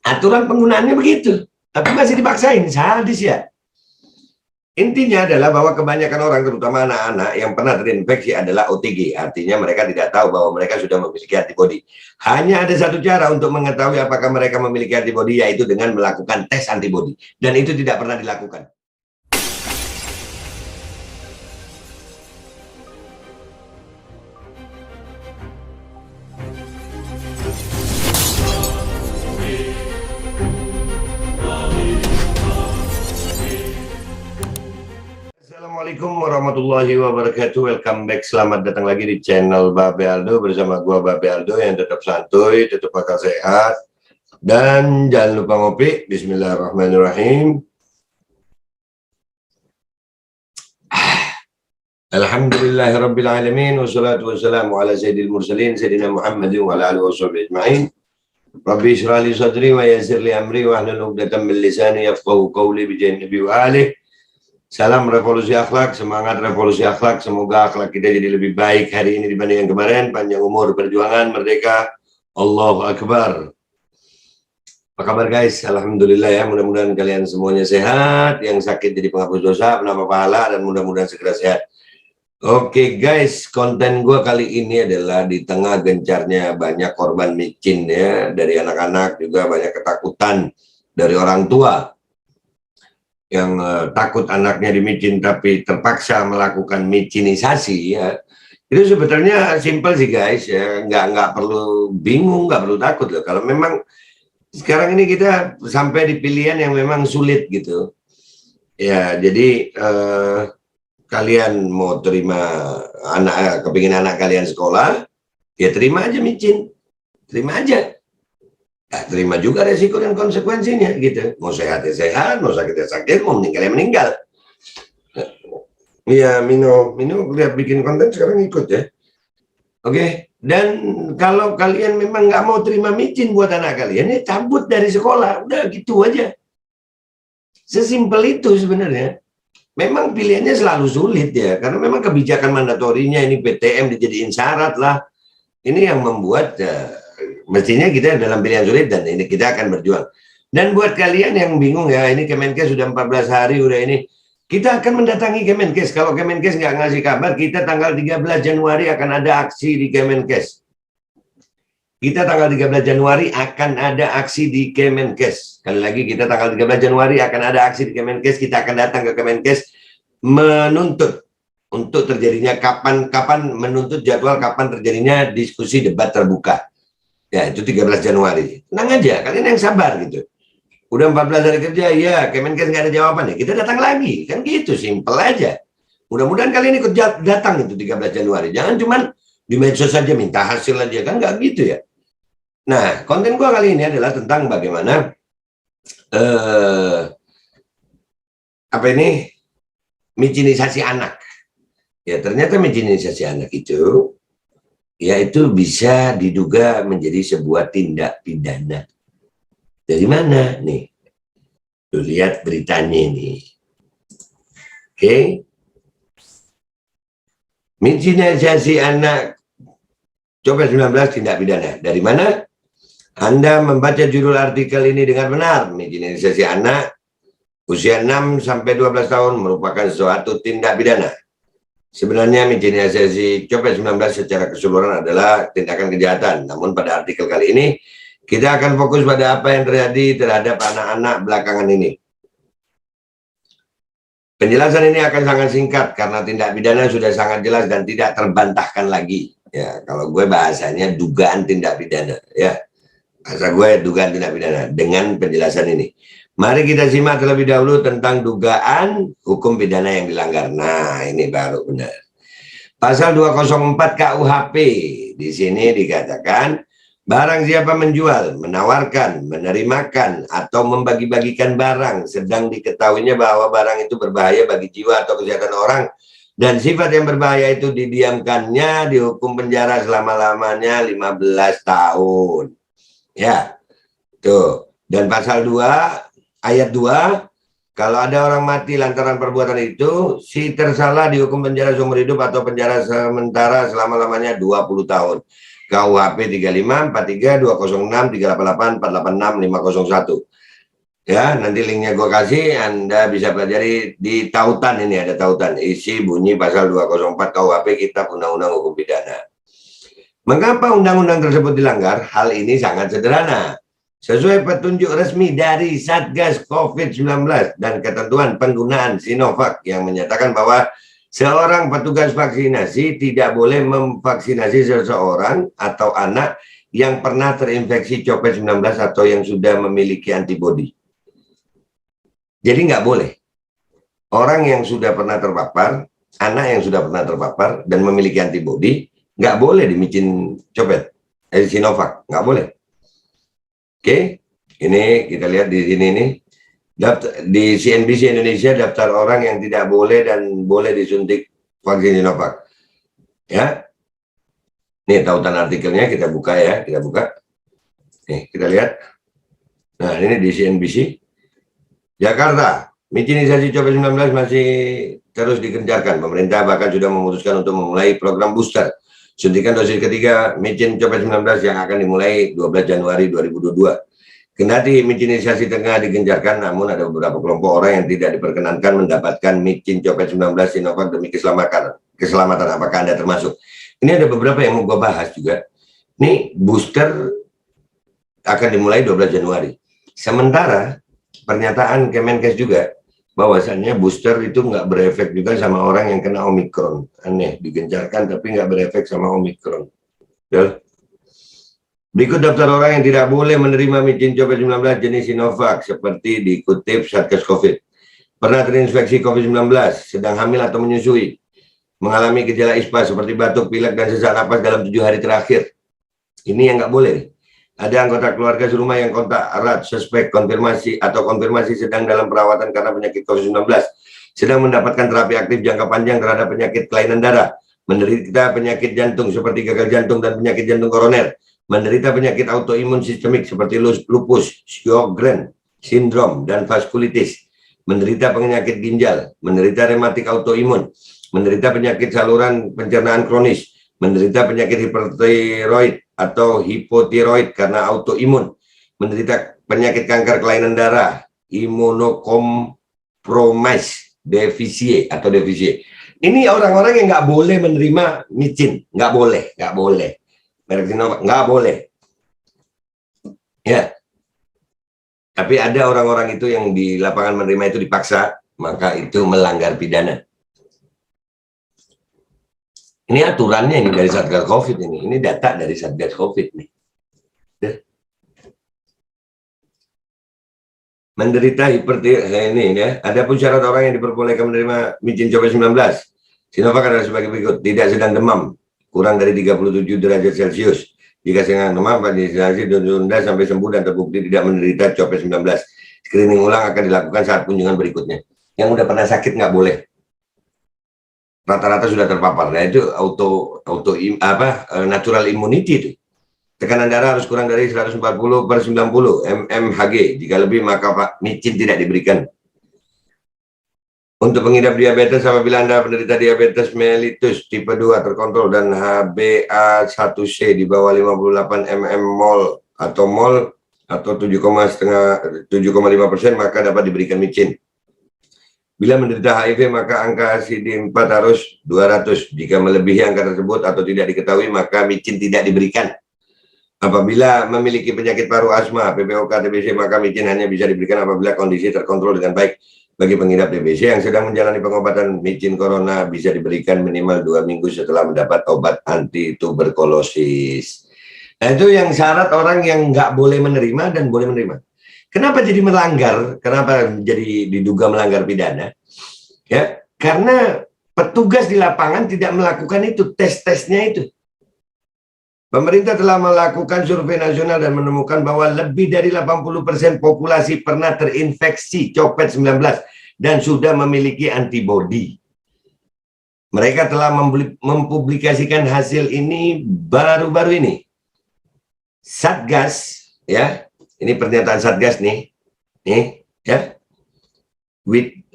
Aturan penggunaannya begitu, tapi masih dipaksain, sadis ya. Intinya adalah bahwa kebanyakan orang, terutama anak-anak yang pernah terinfeksi adalah OTG. Artinya mereka tidak tahu bahwa mereka sudah memiliki antibodi. Hanya ada satu cara untuk mengetahui apakah mereka memiliki antibodi, yaitu dengan melakukan tes antibodi. Dan itu tidak pernah dilakukan. Assalamualaikum warahmatullahi wabarakatuh. Welcome back, selamat datang lagi di channel Babe Aldo bersama gua Babe Aldo yang tetap santuy, tetap bakal sehat, dan jangan lupa ngopi. Bismillahirrahmanirrahim. Alhamdulillahirrabbilalamin. Wassalatu wassalamu ala sayyidil mursalin Sayyidina Muhammadin wa ala alihi wa sahbihi ajma'in. Rabbi shrah li sadri wa yassir li amri wa hlul 'uqdatam min lisani yafqahu qawli bi jahi nabi wa alihi. Salam revolusi akhlak, semangat revolusi akhlak. Semoga akhlak kita jadi lebih baik hari ini dibanding yang kemarin. Panjang umur, perjuangan, merdeka. Allahu Akbar. Apa kabar guys? Alhamdulillah ya, mudah-mudahan kalian semuanya sehat. Yang sakit jadi penghapus dosa, penambah pahala, dan mudah-mudahan segera sehat. Oke guys, konten gue kali ini adalah di tengah gencarnya banyak korban micin ya. Dari anak-anak juga banyak ketakutan dari orang tua yang takut anaknya dimicin tapi terpaksa melakukan micinisasi ya. Itu sebetulnya simpel sih guys ya, nggak perlu bingung, nggak perlu takut loh. Kalau memang sekarang ini kita sampai di pilihan yang memang sulit gitu ya. Jadi kalian mau terima anak, kepingin anak kalian sekolah ya, terima aja micin, terima aja. Ya, terima juga resiko dan konsekuensinya gitu. Mau sehat ya sehat, mau sakit ya sakit, mau meninggal ya meninggal. Iya, Mino lihat bikin konten sekarang ikut ya. Oke, dan kalau kalian memang nggak mau terima micin buat anak kalian, ya cabut dari sekolah, udah gitu aja. Sesimpel itu sebenarnya. Memang pilihannya selalu sulit ya, karena memang kebijakan mandatorinya ini PTM dijadiin syarat lah. Ini yang membuat mestinya kita dalam pilihan sulit, dan ini kita akan berjuang. Dan buat kalian yang bingung ya, ini Kemenkes sudah 14 hari udah ini, kita akan mendatangi Kemenkes. Kalau Kemenkes nggak ngasih kabar, kita tanggal 13 Januari akan ada aksi di Kemenkes. Kita tanggal 13 Januari akan ada aksi di Kemenkes. Sekali lagi, kita tanggal 13 Januari akan ada aksi di Kemenkes. Kita akan datang ke Kemenkes menuntut untuk terjadinya kapan menuntut jadwal kapan terjadinya diskusi debat terbuka. Ya, itu 13 Januari. Tenang aja, kalian yang sabar gitu. Udah 14 hari kerja, ya Kemenkes nggak ada jawaban ya, kita datang lagi. Kan gitu, simpel aja. Mudah-mudahan kalian ikut datang itu 13 Januari. Jangan cuman di medsos saja minta hasil aja, kan nggak gitu ya. Nah, konten gua kali ini adalah tentang bagaimana micinisasi anak. Ya, ternyata micinisasi anak itu yaitu bisa diduga menjadi sebuah tindak pidana. Dari mana nih? Tuh, lihat beritanya ini. Oke. Micinisasi anak COVID-19 tindak pidana. Dari mana? Anda membaca judul artikel ini dengan benar. Micinisasi anak usia 6 sampai 12 tahun merupakan suatu tindak pidana. Sebenarnya micinisasi COVID-19 secara keseluruhan adalah tindakan kejahatan. Namun pada artikel kali ini, kita akan fokus pada apa yang terjadi terhadap anak-anak belakangan ini. Penjelasan ini akan sangat singkat karena tindak pidana sudah sangat jelas dan tidak terbantahkan lagi. Ya, kalau gue bahasanya dugaan tindak pidana. Ya, bahasa gue dugaan tindak pidana dengan penjelasan ini. Mari kita simak terlebih dahulu tentang dugaan hukum pidana yang dilanggar. Nah, ini baru benar. Pasal 204 KUHP di sini dikatakan barang siapa menjual, menawarkan, menerimakan atau membagi-bagikan barang sedang diketahuinya bahwa barang itu berbahaya bagi jiwa atau kesehatan orang dan sifat yang berbahaya itu didiamkannya, dihukum penjara selama-lamanya 15 tahun. Ya. Tuh. Dan pasal 2 Ayat 2, kalau ada orang mati lantaran perbuatan itu, si tersalah dihukum penjara seumur hidup atau penjara sementara selama-lamanya 20 tahun. KUHP 35, 43, 206, 388, 486, 501. Ya, nanti linknya gue kasih, Anda bisa pelajari di tautan ini, ada tautan isi bunyi pasal 204 KUHP Kitab Undang-Undang Hukum Pidana. Mengapa undang-undang tersebut dilanggar? Hal ini sangat sederhana. Sesuai petunjuk resmi dari Satgas COVID-19 dan ketentuan penggunaan Sinovac yang menyatakan bahwa seorang petugas vaksinasi tidak boleh memvaksinasi seseorang atau anak yang pernah terinfeksi COVID-19 atau yang sudah memiliki antibodi. Jadi nggak boleh. Orang yang sudah pernah terpapar, anak yang sudah pernah terpapar dan memiliki antibodi, nggak boleh dimicin Sinovac, nggak boleh. Oke, ini kita lihat di sini nih. Di CNBC Indonesia daftar orang yang tidak boleh dan boleh disuntik vaksin Sinovac. Ya, ini tautan artikelnya kita buka ya, kita buka. Nih kita lihat. Nah ini di CNBC. Jakarta, micinisasi COVID-19 masih terus digencarkan. Pemerintah bahkan sudah memutuskan untuk memulai program booster suntikan dosis ketiga micin COVID-19 yang akan dimulai 12 Januari 2022. Kendati micinisasi tengah digencarkan, namun ada beberapa kelompok orang yang tidak diperkenankan mendapatkan micin COVID-19 Sinovac demi keselamatan. Apakah Anda termasuk? Ini ada beberapa yang mau gue bahas juga. Ini booster akan dimulai 12 Januari. Sementara pernyataan Kemenkes juga bahwasannya booster itu nggak berefek juga sama orang yang kena Omikron. Aneh, digencarkan tapi nggak berefek sama Omikron. Ya. Berikut daftar orang yang tidak boleh menerima micin COVID-19 jenis Sinovac seperti dikutip Satgas COVID. Pernah terinfeksi COVID-19, sedang hamil atau menyusui, mengalami gejala ISPA seperti batuk, pilek, dan sesak napas dalam 7 hari terakhir. Ini yang nggak boleh. Ada anggota keluarga serumah yang kontak erat, suspek, konfirmasi sedang dalam perawatan karena penyakit COVID-19, sedang mendapatkan terapi aktif jangka panjang terhadap penyakit kelainan darah, menderita penyakit jantung seperti gagal jantung dan penyakit jantung koroner, menderita penyakit autoimun sistemik seperti lupus, Sjogren sindrom, dan vaskulitis, menderita penyakit ginjal, menderita rematik autoimun, menderita penyakit saluran pencernaan kronis, menderita penyakit hipertiroid atau hipotiroid karena autoimun, menderita penyakit kanker kelainan darah, imunokompromis defisie atau defisie. Ini orang-orang yang nggak boleh menerima micin, nggak boleh. Merek Sinovac nggak boleh. Ya. Tapi ada orang-orang itu yang di lapangan menerima itu dipaksa, maka itu melanggar pidana. Ini aturannya ini dari Satgas COVID ini. Ini data dari Satgas COVID nih. Ya. Menderita hipertiroid ini ya. Adapun syarat orang yang diperbolehkan menerima micin COVID-19 Sinovac adalah sebagai berikut: tidak sedang demam, kurang dari 37 derajat Celcius. Jika sedang demam, vaksinasi ditunda sampai sembuh dan terbukti tidak menderita COVID-19. Screening ulang akan dilakukan saat kunjungan berikutnya. Yang udah pernah sakit nggak boleh. Rata-rata sudah terpapar. Nah itu natural immunity itu. Tekanan darah harus kurang dari 140/90 mmHg. Jika lebih maka micin tidak diberikan. Untuk pengidap diabetes, apabila Anda penderita diabetes mellitus tipe 2 terkontrol dan HbA1c di bawah 58 mmol atau 7,5%, maka dapat diberikan micin. Bila menderita HIV, maka angka CD4 harus 200. Jika melebihi angka tersebut atau tidak diketahui, maka micin tidak diberikan. Apabila memiliki penyakit paru, asma, PPOK, TBC, maka micin hanya bisa diberikan apabila kondisi terkontrol dengan baik. Bagi pengidap TBC yang sedang menjalani pengobatan, micin corona bisa diberikan minimal 2 minggu setelah mendapat obat anti tuberkulosis. Nah itu yang syarat orang yang nggak boleh menerima dan boleh menerima. Kenapa jadi melanggar? Kenapa jadi diduga melanggar pidana? Ya, karena petugas di lapangan tidak melakukan itu, tes-tesnya itu. Pemerintah telah melakukan survei nasional dan menemukan bahwa lebih dari 80% populasi pernah terinfeksi COVID-19 dan sudah memiliki antibodi. Mereka telah mempublikasikan hasil ini baru-baru ini. Satgas, ya, ini pernyataan Satgas nih ya,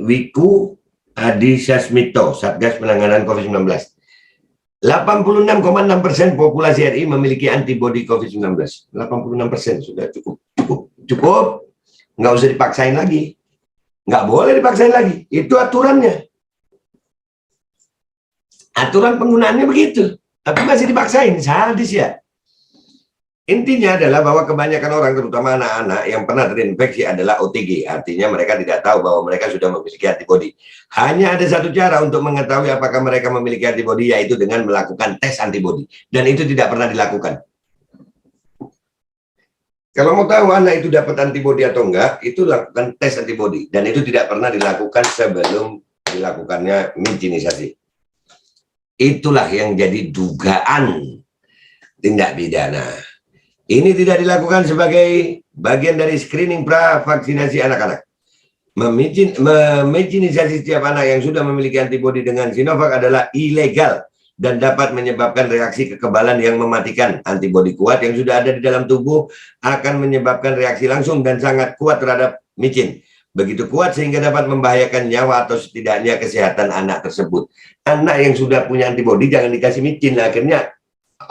Wiku Adhisa Smito, Satgas Penanganan COVID-19. 86,6% populasi RI memiliki antibodi COVID-19. 86% sudah cukup. Nggak usah dipaksain lagi. Nggak boleh dipaksain lagi. Itu aturannya. Aturan penggunaannya begitu. Tapi masih dipaksain. Sadis ya. Intinya adalah bahwa kebanyakan orang, terutama anak-anak yang pernah terinfeksi adalah OTG. Artinya mereka tidak tahu bahwa mereka sudah memiliki antibodi. Hanya ada satu cara untuk mengetahui apakah mereka memiliki antibodi, yaitu dengan melakukan tes antibodi. Dan itu tidak pernah dilakukan. Kalau mau tahu anak itu dapat antibodi atau enggak, itu lakukan tes antibodi. Dan itu tidak pernah dilakukan sebelum dilakukannya mijinisasi. Itulah yang jadi dugaan tindak pidana. Ini tidak dilakukan sebagai bagian dari screening pra-vaksinasi anak-anak. Memijinisasi setiap anak yang sudah memiliki antibodi dengan Sinovac adalah ilegal dan dapat menyebabkan reaksi kekebalan yang mematikan. Antibodi kuat yang sudah ada di dalam tubuh akan menyebabkan reaksi langsung dan sangat kuat terhadap micin. Begitu kuat sehingga dapat membahayakan nyawa atau setidaknya kesehatan anak tersebut. Anak yang sudah punya antibodi jangan dikasih micin, akhirnya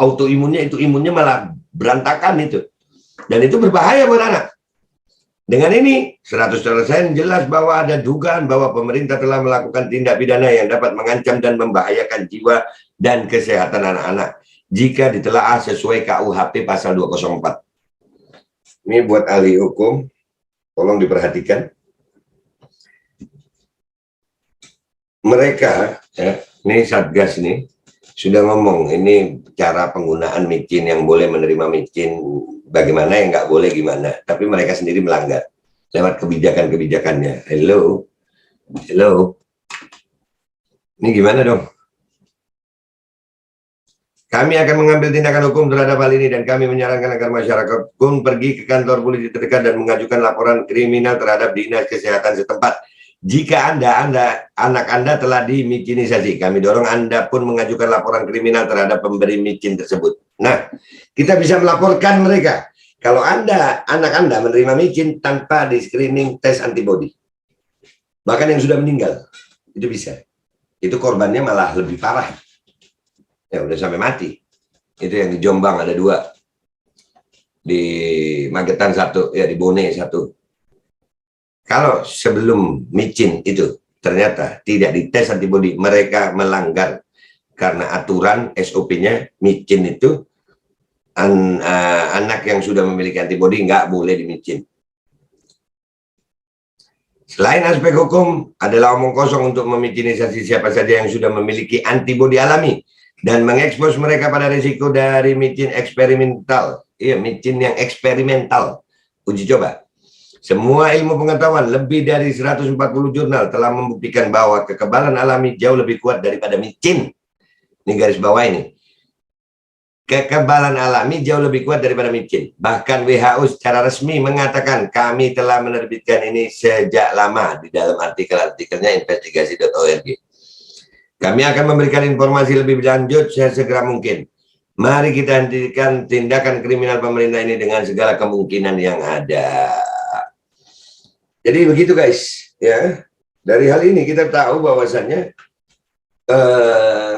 autoimunnya imunnya malah berantakan itu. Dan itu berbahaya buat anak. Dengan ini 100% jelas bahwa ada dugaan bahwa pemerintah telah melakukan tindak pidana yang dapat mengancam dan membahayakan jiwa dan kesehatan anak-anak jika ditelaah sesuai KUHP pasal 204. Ini buat ahli hukum, tolong diperhatikan. Mereka, ini Satgas nih, sudah ngomong ini cara penggunaan micin, yang boleh menerima micin bagaimana, yang nggak boleh gimana, tapi mereka sendiri melanggar lewat kebijakan-kebijakannya. Hello ini gimana dong? Kami akan mengambil tindakan hukum terhadap hal ini dan kami menyarankan agar masyarakat pun pergi ke kantor polisi terdekat dan mengajukan laporan kriminal terhadap dinas kesehatan setempat. Jika anak Anda telah dimijinisasi, kami dorong Anda pun mengajukan laporan kriminal terhadap pemberi micin tersebut. Nah, kita bisa melaporkan mereka kalau anak Anda menerima micin tanpa di screening tes antibodi. Bahkan yang sudah meninggal, itu bisa. Itu korbannya malah lebih parah. Ya, udah sampai mati. Itu yang di Jombang ada 2. Di Magetan 1, ya di Bone 1. Kalau sebelum micin itu ternyata tidak dites antibodi, mereka melanggar karena aturan SOP-nya micin itu anak yang sudah memiliki antibodi nggak boleh dimicin. Selain aspek hukum, adalah omong kosong untuk memijinisasi siapa saja yang sudah memiliki antibodi alami dan mengekspos mereka pada risiko dari micin eksperimental. Iya, micin yang eksperimental, uji coba. Semua ilmu pengetahuan, lebih dari 140 jurnal telah membuktikan bahwa kekebalan alami jauh lebih kuat daripada micin. Ini garis bawah ini. Kekebalan alami jauh lebih kuat daripada micin. Bahkan WHO secara resmi mengatakan kami telah menerbitkan ini sejak lama di dalam artikelnya investigasi.org. Kami akan memberikan informasi lebih lanjut sesegera mungkin. Mari kita hentikan tindakan kriminal pemerintah ini dengan segala kemungkinan yang ada. Jadi begitu guys, ya. Dari hal ini kita tahu bahwasannya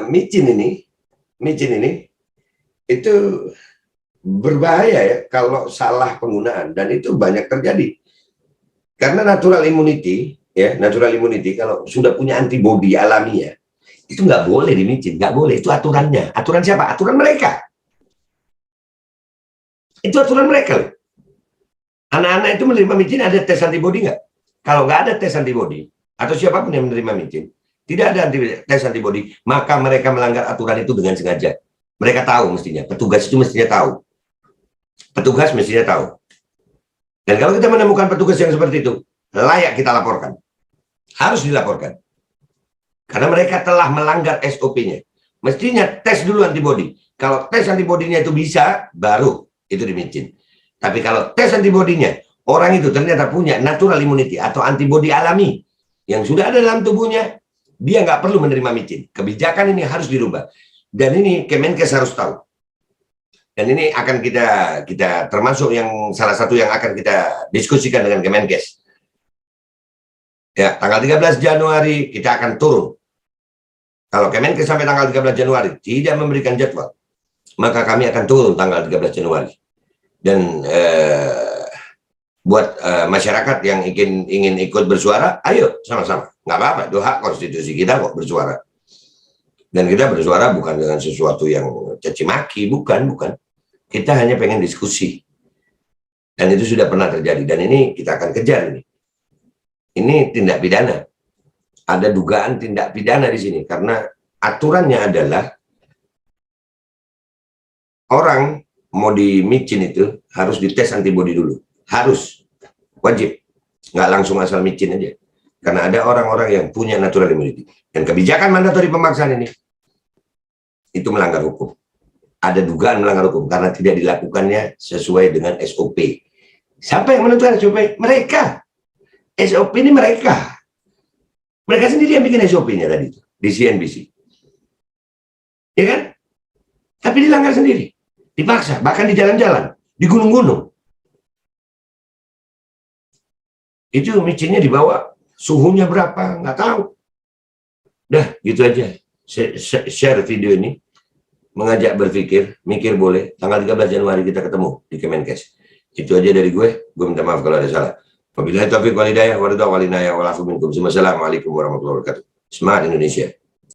micin ini itu berbahaya ya kalau salah penggunaan, dan itu banyak terjadi. Karena natural immunity kalau sudah punya antibodi alami ya, itu nggak boleh dimicin, nggak boleh. Itu aturannya. Aturan siapa? Aturan mereka. Itu aturan mereka loh. Anak-anak itu menerima micin ada tes antibodi nggak? Kalau nggak ada tes antibodi, atau siapapun yang menerima micin, tidak ada tes antibodi, maka mereka melanggar aturan itu dengan sengaja. Mereka tahu mestinya, petugas itu mestinya tahu. Petugas mestinya tahu. Dan kalau kita menemukan petugas yang seperti itu, layak kita laporkan. Harus dilaporkan. Karena mereka telah melanggar SOP-nya. Mestinya tes dulu antibodi. Kalau tes antibodinya itu bisa, baru itu dimicin. Tapi kalau tes antibodinya, orang itu ternyata punya natural immunity atau antibodi alami yang sudah ada dalam tubuhnya, dia nggak perlu menerima micin. Kebijakan ini harus dirubah. Dan ini Kemenkes harus tahu. Dan ini akan kita termasuk yang salah satu yang akan kita diskusikan dengan Kemenkes. Ya, tanggal 13 Januari kita akan turun. Kalau Kemenkes sampai tanggal 13 Januari tidak memberikan jadwal, maka kami akan turun tanggal 13 Januari. Dan buat masyarakat yang ingin ikut bersuara, ayo sama-sama. Nggak apa-apa, itu hak konstitusi kita kok bersuara. Dan kita bersuara bukan dengan sesuatu yang caci maki, bukan. Kita hanya pengen diskusi. Dan itu sudah pernah terjadi. Dan ini kita akan kejar ini. Ini tindak pidana. Ada dugaan tindak pidana di sini. Karena aturannya adalah orang mau di micin itu harus dites antibodi dulu. Harus. Wajib. Nggak langsung asal micin aja. Karena ada orang-orang yang punya natural immunity. Dan kebijakan mandatori pemaksaan ini itu melanggar hukum. Ada dugaan melanggar hukum karena tidak dilakukannya sesuai dengan SOP. Siapa yang menentukan SOP? Mereka. SOP ini mereka. Mereka sendiri yang bikin SOP-nya tadi di CNBC. Ya kan? Tapi dilanggar sendiri. Dipaksa, bahkan di jalan-jalan, di gunung-gunung. Itu micinnya dibawa, suhunya berapa, nggak tahu. Dah, gitu aja. Share video ini. Mengajak berpikir, mikir boleh, tanggal 13 Januari kita ketemu di Kemenkes. Itu aja dari gue minta maaf kalau ada salah. Wabillahi taufiq wal hidayah, wa ridha wal inayah wal afu minkum. Wassalamualaikum warahmatullahi wabarakatuh. Semangat Indonesia.